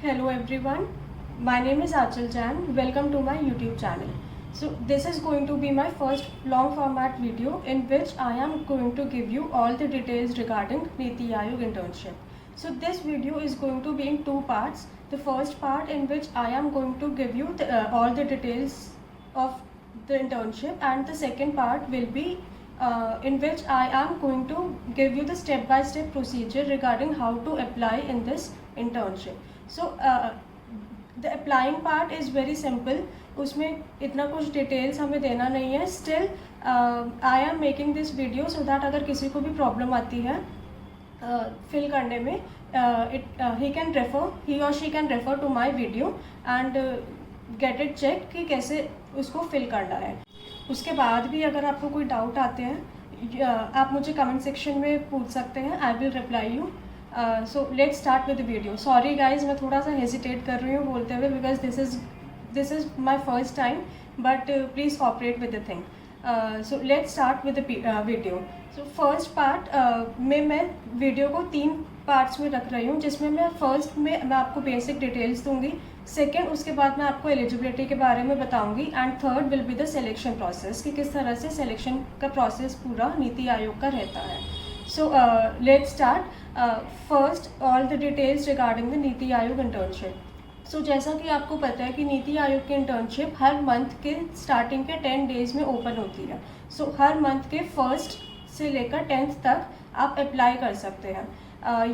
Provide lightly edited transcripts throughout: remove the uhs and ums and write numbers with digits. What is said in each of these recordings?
Hello everyone, my name is Achal Jain. Welcome to my YouTube channel. So this is going to be my first long format video in which I am going to give you all the details regarding Niti Aayog internship. So this video is going to be in two parts. The first part in which I am going to give you all the details of the internship, and the second part will be in which I am going to give you the step-by-step procedure regarding how to apply in this internship. So the applying part is very simple. उसमें इतना कुछ details हमें देना नहीं है. Still I am making this video so that अगर किसी को भी प्रॉब्लम आती है फिल करने में, he or she can refer to my video and get it check कि कैसे उसको फिल करना है. उसके बाद भी अगर आपको कोई डाउट आते हैं आप मुझे कमेंट सेक्शन में पूछ सकते हैं. I will reply you. So let's start with the video. Sorry guys, मैं थोड़ा सा हेजिटेट कर रही हूँ बोलते हुए because this is my first time, but please cooperate with the thing. So let's start with the video. So first part में मैं वीडियो को 3 पार्ट्स में रख रही हूँ, जिसमें मैं फर्स्ट में मैं आपको बेसिक डिटेल्स दूंगी. सेकेंड, उसके बाद मैं आपको एलिजिबिलिटी के बारे में बताऊंगी. And third will be the selection process, कि किस तरह से सिलेक्शन का प्रोसेस पूरा नीति आयोग का रहता है. So let's start. First, all the details regarding the NITI आयोग इंटर्नशिप. सो जैसा कि आपको पता है कि नीति आयोग की इंटर्नशिप हर मंथ के स्टार्टिंग के 10 डेज़ में ओपन होती है. सो हर मंथ के फर्स्ट से लेकर 10th तक आप अप्लाई कर सकते हैं.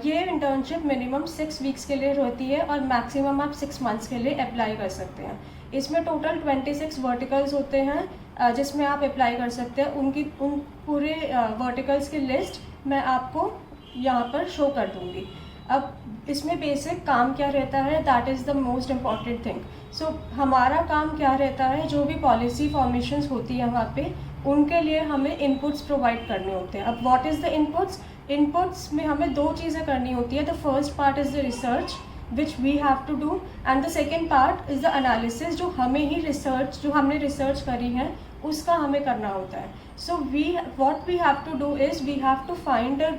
ये इंटर्नशिप मिनिमम 6 वीक्स के लिए रहती है और मैक्सिमम आप 6 मंथ्स के लिए अप्लाई कर सकते हैं. इसमें टोटल 26 वर्टिकल्स होते हैं जिसमें आप अप्लाई कर सकते हैं. उन पूरे वर्टिकल्स की लिस्ट मैं आपको यहाँ पर शो कर दूँगी. अब इसमें बेसिक काम क्या रहता है, that is the most important thing. So हमारा काम क्या रहता है, जो भी पॉलिसी फॉर्मेशंस होती है वहाँ पे उनके लिए हमें इनपुट्स प्रोवाइड करने होते हैं. अब व्हाट इज़ द इनपुट्स में हमें 2 चीज़ें करनी होती है. The first part is the research which we have to do, and the second part is the analysis, जो हमने रिसर्च करी है उसका हमें करना होता है. So what we have to do is we have to find a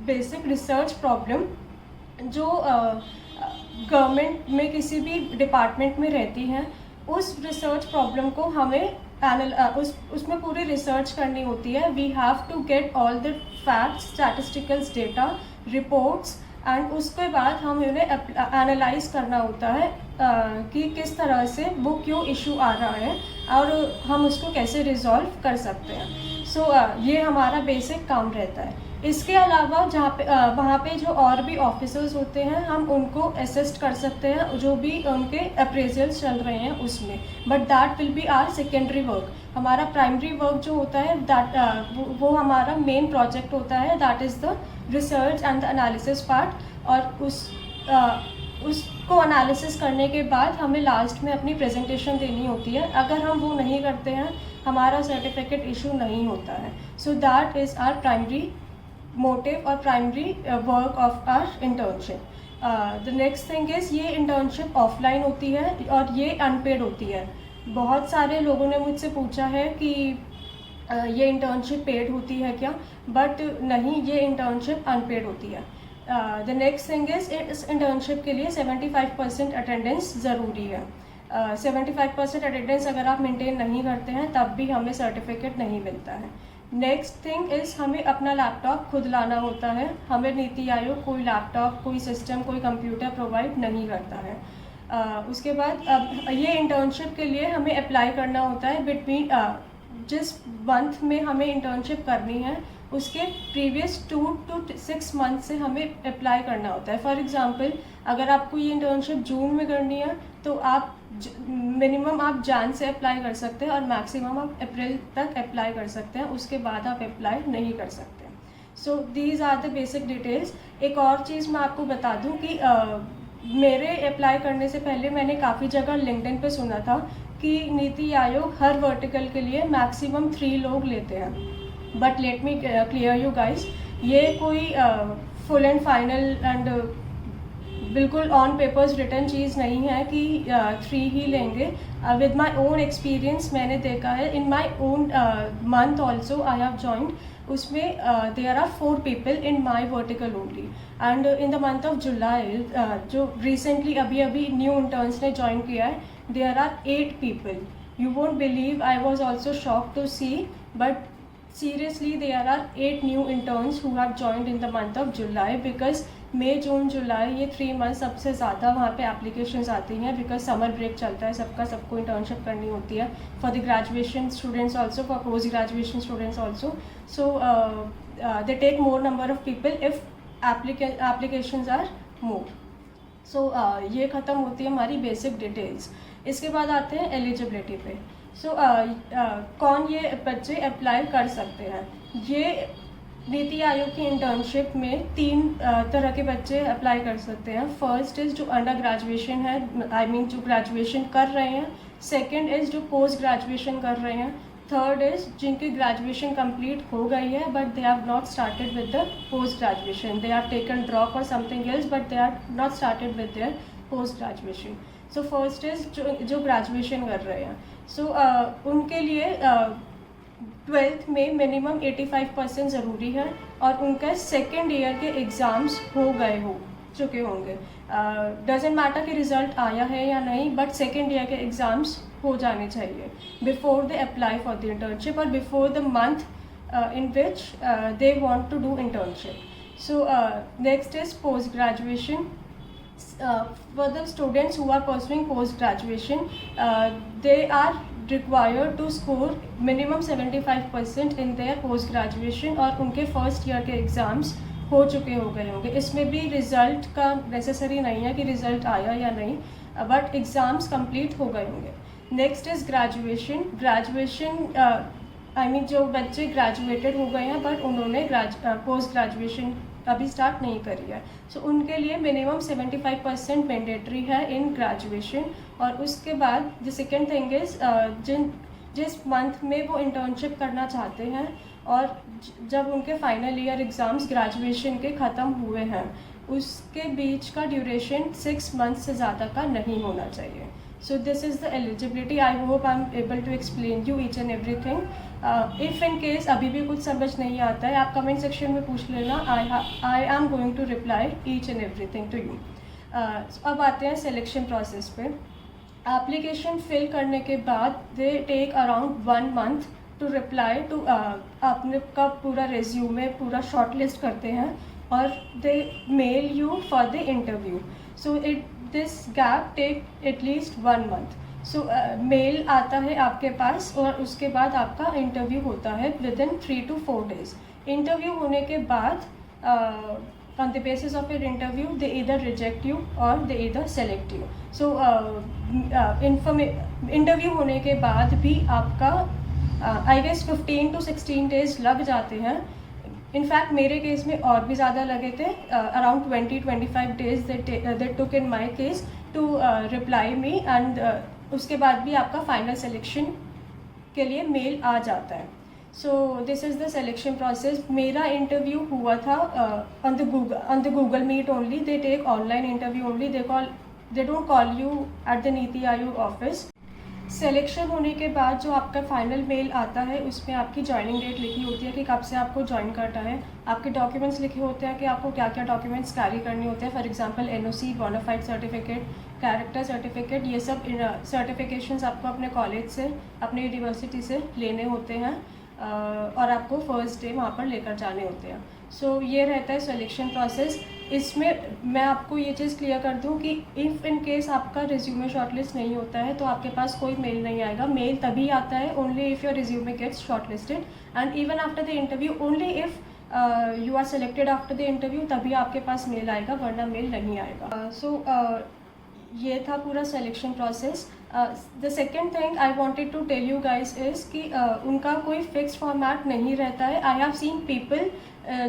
basic research problem जो गवर्नमेंट में किसी भी डिपार्टमेंट में रहती हैं. उस रिसर्च प्रॉब्लम को हमें उसमें पूरी रिसर्च करनी होती है. We have to get all the facts, statisticals data, reports, and उसके बाद हम उन्हें एनालाइज करना होता है कि किस तरह से वो क्यों इशू आ रहा है और हम उसको कैसे रिजॉल्व कर सकते हैं. सो ये हमारा बेसिक काम रहता है. इसके अलावा वहाँ पे जो और भी ऑफिसर्स होते हैं हम उनको असिस्ट कर सकते हैं, जो भी उनके अप्रेजल्स चल रहे हैं उसमें. But that will be our secondary work. हमारा प्राइमरी वर्क जो होता है दैट वो हमारा मेन प्रोजेक्ट होता है, that is the research and the analysis part. और उसको एनालिसिस करने के बाद हमें लास्ट में अपनी प्रेजेंटेशन देनी होती है. अगर हम वो नहीं करते हैं हमारा सर्टिफिकेट इशू नहीं होता है. So that is our primary motive और primary work of our internship. The next thing is ये इंटर्नशिप ऑफलाइन होती है और ये अनपेड होती है. बहुत सारे लोगों ने मुझसे पूछा है कि ये इंटर्नशिप पेड होती है क्या, बट नहीं, ये इंटर्नशिप अनपेड होती है. द नेक्स्ट थिंग इज़ इस इंटर्नशिप के लिए 75% अटेंडेंस ज़रूरी है. 75% अटेंडेंस अगर आप मेंटेन नहीं करते हैं तब भी हमें सर्टिफिकेट नहीं मिलता है. नेक्स्ट थिंग इज़ हमें अपना लैपटॉप खुद लाना होता है. हमें नीति आयोग कोई लैपटॉप, कोई सिस्टम, कोई कंप्यूटर प्रोवाइड नहीं करता है. उसके बाद अब ये इंटर्नशिप के लिए हमें अप्लाई करना होता है बिटवीन जिस मंथ में हमें इंटर्नशिप करनी है उसके प्रीवियस 2 to 6 मंथ से हमें अप्लाई करना होता है. फॉर एग्ज़ाम्पल, अगर आपको ये इंटर्नशिप जून में करनी है तो आप मिनिमम आप जान से अप्लाई कर सकते हैं और मैक्सिमम आप अप्रैल तक अप्लाई कर सकते हैं. उसके बाद आप अप्लाई नहीं कर सकते. So these are the basic details. एक और चीज़ मैं आपको बता दूं कि मेरे अप्लाई करने से पहले मैंने काफ़ी जगह लिंक्डइन पे सुना था कि नीति आयोग हर वर्टिकल के लिए मैक्सिमम 3 लोग लेते हैं. But let me clear you guys, ये कोई फुल एंड फाइनल एंड बिल्कुल ऑन पेपर्स रिटर्न चीज़ नहीं है कि 3 ही लेंगे. विद माई ओन एक्सपीरियंस मैंने देखा है, in my own month also I have joined उसमें there are 4 people in my vertical only. And in the month of July जो रिसेंटली अभी न्यू इंटर्न्स ने ज्वाइन किया है, there are 8 people. You won't believe, I was also shocked to see, but seriously there are 8 new interns who have joined in the month of July, because मई जून जुलाई ये 3 month सबसे ज़्यादा वहाँ पे applications आती हैं, बिकॉज समर ब्रेक चलता है, सबको इंटर्नशिप करनी होती है, for the graduation students also, for post graduation students also. So they take more number of people if applications are more. So ये ख़त्म होती है हमारी बेसिक डिटेल्स। इसके बाद आते हैं एलिजिबिलिटी पे। सो कौन ये बच्चे अप्लाई कर सकते हैं? ये नीति आयोग की इंटर्नशिप में 3 तरह के बच्चे अप्लाई कर सकते हैं। फर्स्ट इज़ जो अंडर ग्रेजुएशन है, आई मीन जो ग्रेजुएशन कर रहे हैं। सेकंड इज़ जो पोस्ट ग्रेजुएशन कर रहे हैं। थर्ड इज़ जिनकी ग्रेजुएशन कंप्लीट हो गई है but they have not started with the post graduation, they have taken drop और something else but they are not started with their post graduation. So first is जो graduation कर रहे हैं। सो उनके लिए 12th में मिनिमम 85% ज़रूरी है और उनका सेकेंड ईयर के एग्ज़ाम्स हो चुके होंगे। डजेंट मैटर कि रिज़ल्ट आया है या नहीं, बट सेकेंड ईयर के एग्ज़ाम्स हो जाने चाहिए before they apply for the internship और before the month in which they want to do internship. So next is post graduation. For the students who are pursuing post graduation, they are required to score minimum 75% in their post graduation और उनके first year के exams हो गए होंगे। इसमें भी result का necessary नहीं है कि रिज़ल्ट आया या नहीं, बट एग्ज़ाम्स कंप्लीट हो गए होंगे। Next is graduation I mean जो बच्चे ग्रेजुएटेड हो गए हैं बट उन्होंने पोस्ट ग्रेजुएशन अभी स्टार्ट नहीं करी है। सो उनके लिए मिनिमम 75% मैंडेटरी है इन ग्रेजुएशन। और उसके बाद द सेकेंड थिंग इज़ जिस मंथ में वो इंटर्नशिप करना चाहते हैं और जब उनके फाइनल ईयर एग्ज़ाम्स ग्रेजुएशन के ख़त्म हुए हैं उसके बीच का ड्यूरेशन 6 मंथ से ज़्यादा का नहीं होना चाहिए। So this is the eligibility. I hope I'm able to explain you each and everything. If in case अभी भी कुछ समझ नहीं आता है, आप कमेंट सेक्शन में पूछ लेना। I am going to reply each and everything to you. अब आते हैं सिलेक्शन प्रोसेस पे। एप्लीकेशन फिल करने के बाद they take around 1 month to reply to, आपने का पूरा रिज्यूमे पूरा शॉर्ट लिस्ट करते हैं और they mail you for the interview. So this gap take at least 1 month. So mail आता है आपके पास और उसके बाद आपका इंटरव्यू होता है with in 3 to 4 days। Interview होने के बाद on the basis of your interview they either reject you or they either select you. So interview होने के बाद भी आपका आई गेस 15 to 16 days लग जाते हैं। इनफैक्ट मेरे केस में और भी ज़्यादा लगे थे, around 20-25 days they took in my case to reply me and उसके बाद भी आपका फाइनल सिलेक्शन के लिए मेल आ जाता है। So this is the selection process. मेरा इंटरव्यू हुआ था on the Google Meet only. They take online interview only, they don't call you at the NITI Aayog office. Selection होने के बाद जो आपका फाइनल मेल आता है उसमें आपकी ज्वाइनिंग डेट लिखी होती है कि कब से आपको ज्वाइन करना है। आपके डॉक्यूमेंट्स लिखे होते हैं कि आपको क्या क्या डॉक्यूमेंट्स कैरी करने होते हैं। For example NOC, bonafide certificate, character certificate, ये सब सर्टिफिकेशंस आपको अपने कॉलेज से, अपने यूनिवर्सिटी से लेने होते हैं और आपको फर्स्ट डे वहाँ पर लेकर जाने होते हैं। सो ये रहता है सिलेक्शन प्रोसेस। इसमें मैं आपको ये चीज़ क्लियर कर दूं कि इफ़ इन केस आपका रिज्यूमे शॉर्टलिस्ट नहीं होता है तो आपके पास कोई मेल नहीं आएगा। मेल तभी आता है only if your resume gets shortlisted and even after the interview, only if you are selected after the interview तभी आपके पास मेल आएगा, वरना मेल नहीं आएगा। सो ये था पूरा selection process. The second thing I wanted to tell you guys is कि उनका कोई फिक्स्ड फॉर्मेट नहीं रहता है। आई हैव सीन पीपल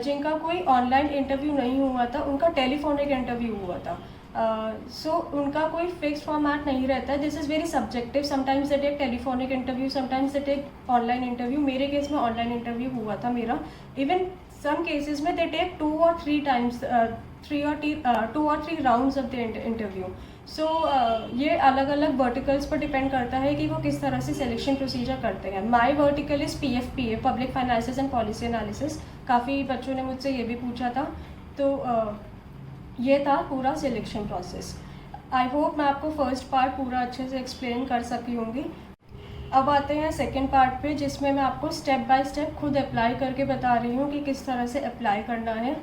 जिनका कोई ऑनलाइन इंटरव्यू नहीं हुआ था, उनका टेलीफोनिक इंटरव्यू हुआ था। सो उनका कोई फिक्स्ड फॉर्मेट नहीं रहता है। This is very subjective. Sometimes they take telephonic interview, sometimes they take online interview. मेरे केस में ऑनलाइन इंटरव्यू हुआ था मेरा। इवन सम केसेस में they take 2 or 3 2 or 3 rounds of the interview. So ये अलग अलग वर्टिकल्स पर डिपेंड करता है कि वो किस तरह से सिलेक्शन प्रोसीजर करते हैं। My vertical is PFPA, public finances and policy analysis. काफ़ी बच्चों ने मुझसे ये भी पूछा था। तो ये था पूरा सिलेक्शन प्रोसेस। आई होप मैं आपको फर्स्ट पार्ट पूरा अच्छे से एक्सप्लेन कर सकी होंगी। अब आते हैं सेकेंड पार्ट पे, जिसमें मैं आपको स्टेप बाय स्टेप खुद अप्लाई करके बता रही हूँ कि किस तरह से अप्लाई करना है,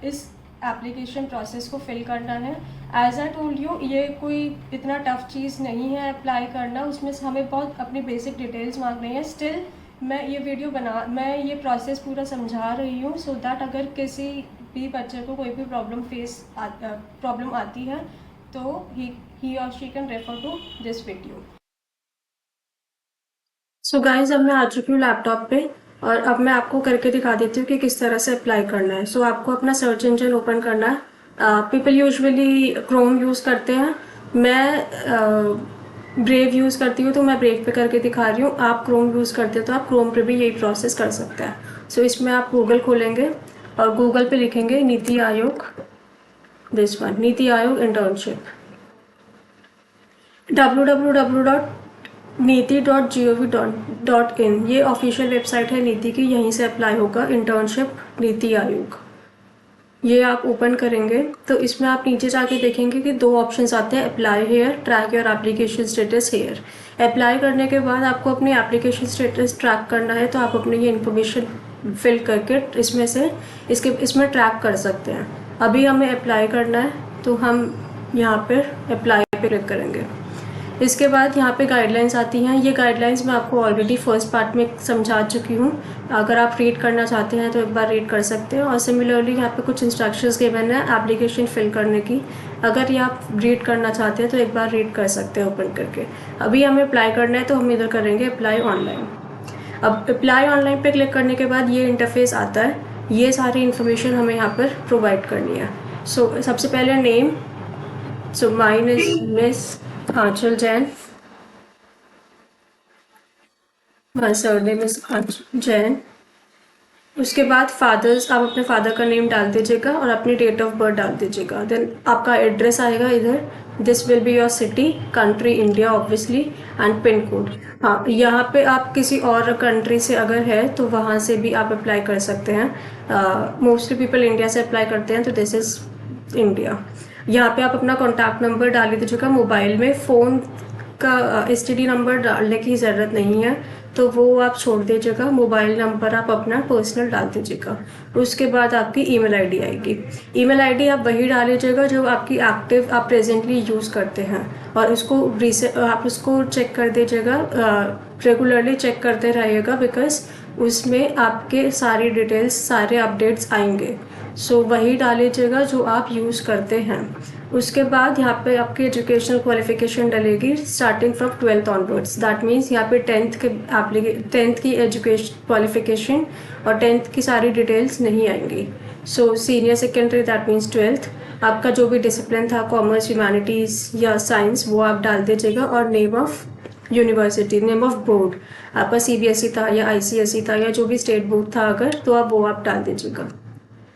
इस एप्लीकेशन प्रोसेस को फिल करना है। एज आई टोल्ड यू, ये कोई इतना टफ चीज़ नहीं है अप्लाई करना, उसमें से हमें बहुत अपनी बेसिक डिटेल्स मांग रही हैं। स्टिल मैं ये प्रोसेस पूरा समझा रही हूँ सो दैट अगर किसी भी बच्चे को कोई भी प्रॉब्लम आती है तो he or she can refer to this video. So guys, अब मैं आ चुकी हूँ लैपटॉप पे और अब मैं आपको करके दिखा देती हूँ कि किस तरह से अप्लाई करना है। सो आपको अपना सर्च इंजन ओपन करना है। पीपल यूजुअली क्रोम यूज़ करते हैं, मैं ब्रेव यूज़ करती हूँ तो मैं ब्रेव पे करके दिखा रही हूँ। आप क्रोम यूज़ करते हो तो आप क्रोम पे भी यही प्रोसेस कर सकते हैं। सो इसमें आप गूगल खोलेंगे और गूगल पे लिखेंगे NITI Aayog, this one, NITI Aayog internship, www.niti.gov.in, ये ऑफिशियल वेबसाइट है नीति की, यहीं से अप्लाई होगा इंटर्नशिप नीति आयोग। ये आप ओपन करेंगे तो इसमें आप नीचे जाके देखेंगे कि 2 ऑप्शंस आते हैं, apply here, track your application status here. Apply करने के बाद आपको अपनी एप्लीकेशन स्टेटस ट्रैक करना है तो आप अपनी ये इन्फॉर्मेशन फिल करके इसमें ट्रैक कर सकते हैं। अभी हमें अप्लाई करना है तो हम यहाँ पर अप्लाई पे क्लिक करेंगे। इसके बाद यहाँ पे गाइडलाइंस आती हैं। ये गाइडलाइंस मैं आपको ऑलरेडी फर्स्ट पार्ट में समझा चुकी हूँ, अगर आप रीड करना चाहते हैं तो एक बार रीड कर सकते हैं। और सिमिलरली यहाँ पे कुछ इंस्ट्रक्शंस गिवन है एप्लीकेशन फिल करने की, अगर ये आप रीड करना चाहते हैं तो एक बार रीड कर सकते हैं ओपन करके। अभी हमें अप्लाई करना है तो हम इधर करेंगे अप्लाई ऑनलाइन। अब अप्लाई ऑनलाइन पे क्लिक करने के बाद ये इंटरफेस आता है, ये सारी इन्फॉर्मेशन हमें यहाँ पर प्रोवाइड करनी है। सो सबसे पहले name, so mine is miss Aanchal Jain, my surname is Aanchal Jain. उसके बाद फादर्स, आप अपने फादर का नेम डाल दीजिएगा और अपनी डेट ऑफ बर्थ डाल दीजिएगा। देन आपका एड्रेस आएगा इधर, this will be your city, country India obviously, and pin code. हाँ, यहाँ पे आप किसी और कंट्री से अगर है तो वहाँ से भी आप अप्लाई कर सकते हैं। मोस्टली पीपल इंडिया से अप्लाई करते हैं तो दिस इज़ इंडिया। यहाँ पे आप अपना कॉन्टैक्ट नंबर डाल दीजिएगा। मोबाइल में फ़ोन का STD नंबर डालने की ज़रूरत नहीं है तो वो आप छोड़ दीजिएगा। मोबाइल नंबर आप अपना पर्सनल डाल दीजिएगा। उसके बाद आपकी ईमेल आईडी आएगी। ईमेल आईडी आप वही डाल लीजिएगा जो आपकी एक्टिव आप प्रेजेंटली यूज़ करते हैं, और आप उसको चेक कर दीजिएगा, रेगुलरली चेक करते रहिएगा, बिकॉज उसमें आपके सारी डिटेल्स, सारे अपडेट्स आएंगे। सो वही डाल लीजिएगा जो आप यूज़ करते हैं। उसके बाद यहाँ पे आपकी एजुकेशनल क्वालिफिकेशन डलेगी starting from 12th onwards. That means यहाँ पे 10th की एजुकेशन क्वालिफिकेशन और 10th की सारी डिटेल्स नहीं आएंगी। So senior secondary that means 12th, आपका जो भी डिसिप्लिन था, कॉमर्स, ह्यूमैनिटीज़ या साइंस, वो आप डाल दीजिएगा। और name of university, name of board, आपका CBSE था या ICSE था या जो भी स्टेट बोर्ड था अगर, तो आप वो आप डाल दीजिएगा।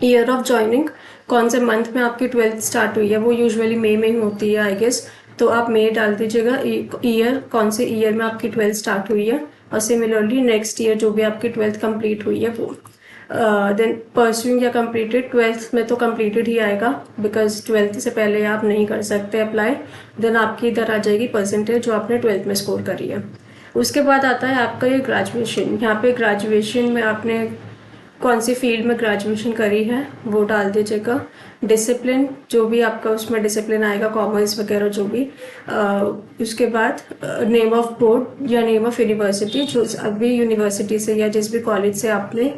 ईयर ऑफ ज्वाइनिंग, कौन से मंथ में आपकी 12th स्टार्ट हुई है, वो यूजुअली मई में ही होती है आई गेस, तो आप मई डाल दीजिएगा। ईयर, कौन से ईयर में आपकी 12th स्टार्ट हुई है, और सिमिलरली नेक्स्ट ईयर जो भी आपकी 12th कंप्लीट हुई है वो। देन परस्यूइंग या कंप्लीटेड, 12th में तो कंप्लीटेड ही आएगा बिकॉज 12th से पहले आप नहीं कर सकते अप्लाई। देन आपकी इधर आ जाएगी परसेंटेज जो आपने 12th में स्कोर करी है। उसके बाद आता है आपका ये ग्रेजुएशन। यहाँ पे ग्रेजुएशन में आपने कौन सी फील्ड में ग्रेजुएशन करी है वो डाल दीजिएगा। डिसिप्लिन, जो भी आपका उसमें डिसिप्लिन आएगा, कॉमर्स वगैरह जो भी। उसके बाद नेम ऑफ बोर्ड या नेम ऑफ यूनिवर्सिटी, जो अभी यूनिवर्सिटी से या जिस भी कॉलेज से आपने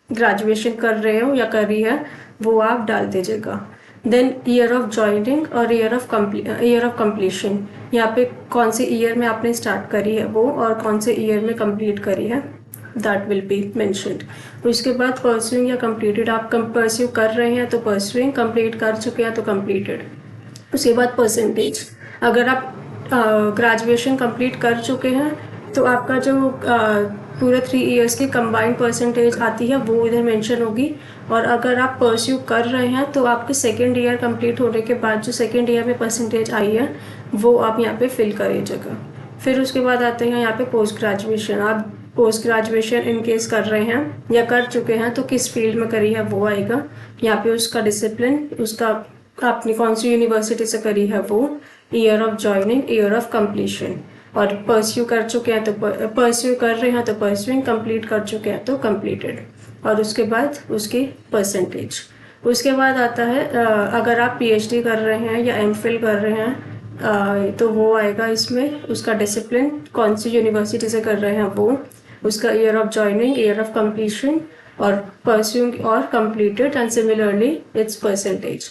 ग्रेजुएशन कर रहे हो या करी है वो आप डाल दीजिएगा। देन ईयर ऑफ ज्वाइनिंग और ईयर ऑफ कंप्लीशन, यहाँ पे कौन से ईयर में आपने स्टार्ट करी है वो और कौन से ईयर में कंप्लीट करी है, दैट विल बी मैंशनड। उसके बाद परस्यूइंग या कंप्लीटेड, आप परस्यू कर रहे हैं तो परस्यूइंग, कंप्लीट कर चुके हैं तो कंप्लीटेड। उसके बाद परसेंटेज, अगर आप ग्रेजुएशन कंप्लीट कर चुके हैं तो आपका जो पूरे 3 इयर्स की कंबाइंड परसेंटेज आती है वो इधर मेंशन होगी। और अगर आप परस्यू कर रहे हैं तो आपके सेकेंड ईयर कंप्लीट होने के बाद जो सेकेंड ईयर में परसेंटेज आई है वो आप यहाँ पे फिल करिएगा। फिर उसके बाद आते हैं यहाँ पे पोस्ट ग्रेजुएशन। आप पोस्ट ग्रेजुएशन इन केस कर रहे हैं या कर चुके हैं तो किस फील्ड में करी है वो आएगा यहाँ पे, उसका डिसिप्लिन, उसका आपने कौन सी यूनिवर्सिटी से करी है वो, year of joining, year of completion, और परस्यू कर चुके हैं तो परस्यू कर रहे हैं तो परस्यूइंग, कंप्लीट कर चुके हैं तो कंप्लीटेड, और उसके बाद उसकी परसेंटेज। उसके बाद आता है अगर आप पीएचडी कर रहे हैं या एमफिल कर रहे हैं तो वो आएगा इसमें, उसका डिसिप्लिन, कौन सी यूनिवर्सिटी से कर रहे हैं वो, उसका year of joining, year of completion और परस्यूइंग और completed, and similarly it's percentage.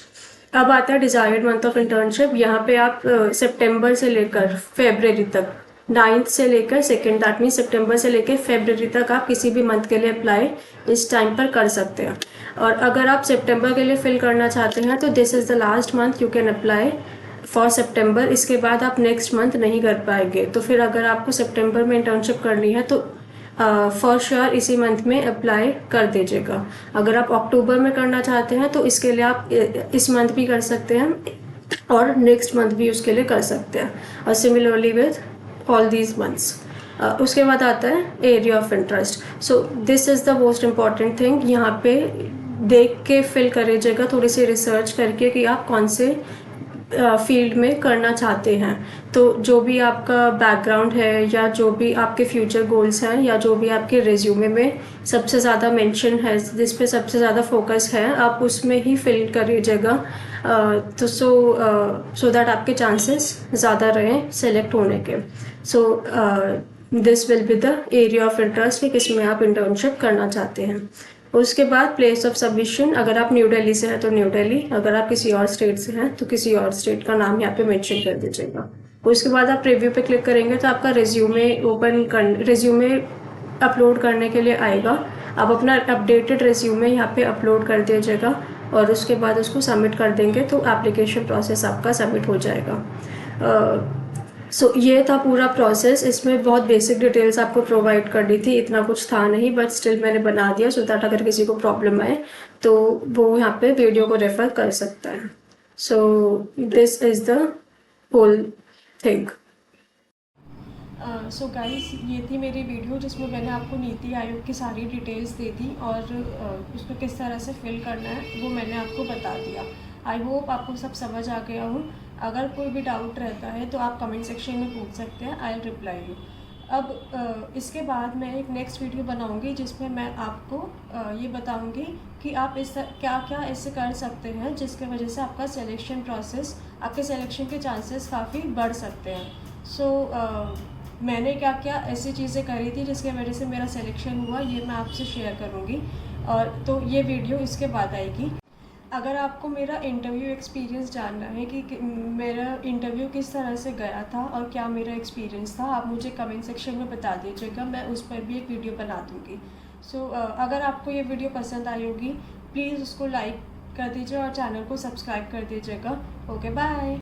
अब आता है डिजायर्ड मंथ ऑफ इंटर्नशिप। यहाँ पे आप सितंबर से लेकर फरवरी तक, 9th से लेकर 2nd, दैट मीन सितंबर से लेकर फरवरी तक आप किसी भी मंथ के लिए अप्लाई इस टाइम पर कर सकते हैं। और अगर आप सितंबर के लिए फिल करना चाहते हैं तो this is the last month you can apply for September. इसके बाद आप नेक्स्ट मंथ नहीं कर पाएंगे। तो फिर अगर आपको सितंबर में इंटर्नशिप करनी है तो फॉर श्योर इसी मंथ में अप्लाई कर दीजिएगा। अगर आप अक्टूबर में करना चाहते हैं तो इसके लिए आप इस मंथ भी कर सकते हैं और नेक्स्ट मंथ भी उसके लिए कर सकते हैं, और similarly with all these months. उसके बाद आता है area of interest. So this is the most important thing. यहाँ पे देख के फिल करिएगा, थोड़ी सी रिसर्च करके कि आप कौन से फील्ड में करना चाहते हैं। तो जो भी आपका बैकग्राउंड है या जो भी आपके फ्यूचर गोल्स हैं या जो भी आपके रिज्यूमे में सबसे ज़्यादा मेंशन है, जिस पे सबसे ज़्यादा फोकस है, आप उसमें ही फिल करिएगा तो सो दैट आपके चांसेस ज़्यादा रहें सेलेक्ट होने के। So this will be the area of interest कि किस में आप इंटर्नशिप करना चाहते हैं। उसके बाद प्लेस ऑफ सबमिशन, अगर आप न्यू दिल्ली से हैं तो न्यू दिल्ली, अगर आप किसी और स्टेट से हैं तो किसी और स्टेट का नाम यहाँ पे मेंशन कर दीजिएगा। उसके बाद आप प्रीव्यू पे क्लिक करेंगे तो आपका रिज्यूमे अपलोड करने के लिए आएगा। आप अपना अपडेटेड रिज्यूमे यहाँ पे अपलोड कर दीजिएगा और उसके बाद उसको सबमिट कर देंगे तो एप्लीकेशन प्रोसेस आपका सबमिट हो जाएगा। सो ये था पूरा प्रोसेस। इसमें बहुत बेसिक डिटेल्स आपको प्रोवाइड करनी थी, इतना कुछ था नहीं, बट स्टिल मैंने बना दिया सो दैट अगर किसी को प्रॉब्लम आए तो वो यहाँ पे वीडियो को रेफर कर सकता है। So this is the whole thing. So guys, ये थी मेरी वीडियो जिसमें मैंने आपको नीति आयोग की सारी डिटेल्स दे दी और उसको किस तरह से फिल करना है वो मैंने आपको बता दिया। आई होप आपको सब समझ आ गया हो। अगर कोई भी डाउट रहता है तो आप कमेंट सेक्शन में पूछ सकते हैं, आई विल रिप्लाई यू। अब इसके बाद मैं एक नेक्स्ट वीडियो बनाऊंगी जिसमें मैं आपको ये बताऊंगी कि आप क्या क्या ऐसे कर सकते हैं जिसके वजह से आपका सिलेक्शन प्रोसेस, आपके सिलेक्शन के चांसेस काफ़ी बढ़ सकते हैं। सो मैंने क्या क्या ऐसी चीज़ें करी थी जिसके वजह से मेरा सिलेक्शन हुआ, ये मैं आपसे शेयर करूँगी। और तो ये वीडियो इसके बाद आएगी। अगर आपको मेरा इंटरव्यू एक्सपीरियंस जानना है कि मेरा इंटरव्यू किस तरह से गया था और क्या मेरा एक्सपीरियंस था, आप मुझे कमेंट सेक्शन में बता दीजिएगा, मैं उस पर भी एक वीडियो बना दूँगी। सो अगर आपको ये वीडियो पसंद आई होगी प्लीज़ उसको लाइक कर दीजिए और चैनल को सब्सक्राइब कर दीजिएगा। Okay, bye.